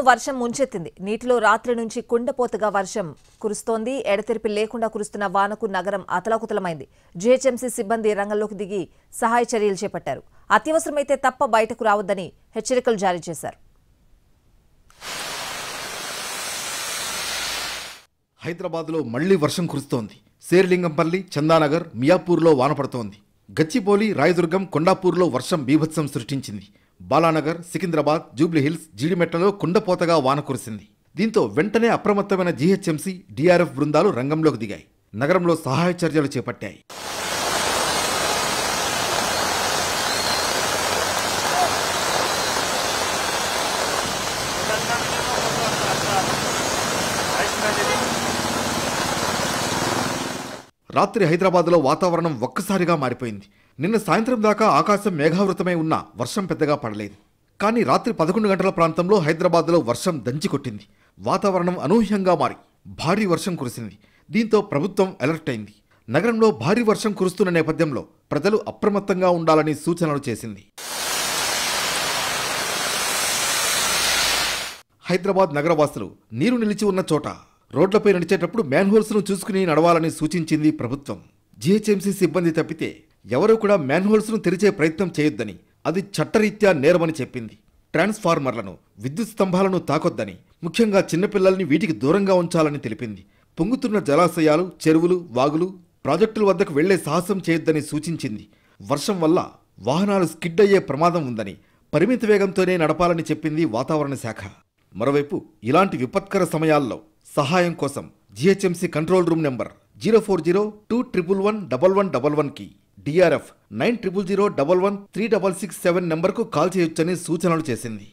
హైదరాబాద్ను వర్షం ముంచెత్తింది. నీటిలో రాత్రి నుంచి కుండపోతగా వర్షం కురుస్తోంది. ఎడతెరిపి లేకుండా కురుస్తున్న వానకు నగరం అతలాకుతలమైంది. జీహెచ్ఎంసీ సిబ్బంది రంగంలోకి దిగి సహాయ చర్యలు చేపట్టారు. అత్యవసరమైతే తప్ప బయటకు రావద్దని హెచ్చరికలు జారీ చేశారు. హైదరాబాద్లో మళ్లీ వర్షం కురుస్తోంది. శేర్లింగంపల్లి, చందానగర్, మియాపూర్లో వాన పడుతోంది. గచ్చిబౌలి, రాయదుర్గం, కొండాపూర్లో వర్షం బీభత్సం సృష్టించింది. బాలానగర్, సికింద్రాబాద్, జూబ్లీహిల్స్, జీడిమెట్లలో కుండపోతగా వాన కురిసింది. దీంతో వెంటనే అప్రమత్తమైన జీహెచ్ఎంసీ, డీఆర్ఎఫ్ బృందాలు రంగంలోకి దిగాయి. నగరంలో సహాయ చర్యలు చేపట్టాయి. రాత్రి హైదరాబాద్లో వాతావరణం ఒక్కసారిగా మారిపోయింది. నిన్న సాయంత్రం దాకా ఆకాశం మేఘావృతమై ఉన్నా వర్షం పెద్దగా పడలేదు. కానీ రాత్రి 11 గంటల ప్రాంతంలో హైదరాబాద్లో వర్షం దంచికొట్టింది. వాతావరణం అనూహ్యంగా మారి భారీ వర్షం కురిసింది. దీంతో ప్రభుత్వం అలర్ట్ అయింది. నగరంలో భారీ వర్షం కురుస్తున్న నేపథ్యంలో ప్రజలు అప్రమత్తంగా ఉండాలని సూచనలు చేసింది. హైదరాబాద్ నగరవాసులు నీరు నిలిచి ఉన్న చోట రోడ్లపై నడిచేటప్పుడు మ్యాన్హోల్స్ను చూసుకుని నడవాలని సూచించింది ప్రభుత్వం. జీహెచ్ఎంసీ సిబ్బంది తప్పితే ఎవరూ కూడా మ్యాన్హోల్స్ను తెరిచే ప్రయత్నం చేయొద్దని, అది చట్టరీత్యా నేరమని చెప్పింది. ట్రాన్స్ఫార్మర్లను, విద్యుత్ స్తంభాలను తాకొద్దని, ముఖ్యంగా చిన్నపిల్లల్ని వీటికి దూరంగా ఉంచాలని తెలిపింది. పొంగుతున్న జలాశయాలు, చెరువులు, వాగులు, ప్రాజెక్టుల వద్దకు వెళ్లే సాహసం చేయొద్దని సూచించింది. వర్షం వల్ల వాహనాలు స్కిడ్ అయ్యే ప్రమాదం ఉందని, పరిమిత వేగంతోనే నడపాలని చెప్పింది వాతావరణ శాఖ. మరోవైపు ఇలాంటి విపత్కర సమయాల్లో సహాయం కోసం జీహెచ్ఎంసీ కంట్రోల్ రూమ్ నెంబర్ 0402111111కి DRF 9001113667 నెంబర్కు కాల్ చేయొచ్చని సూచనలు చేసింది.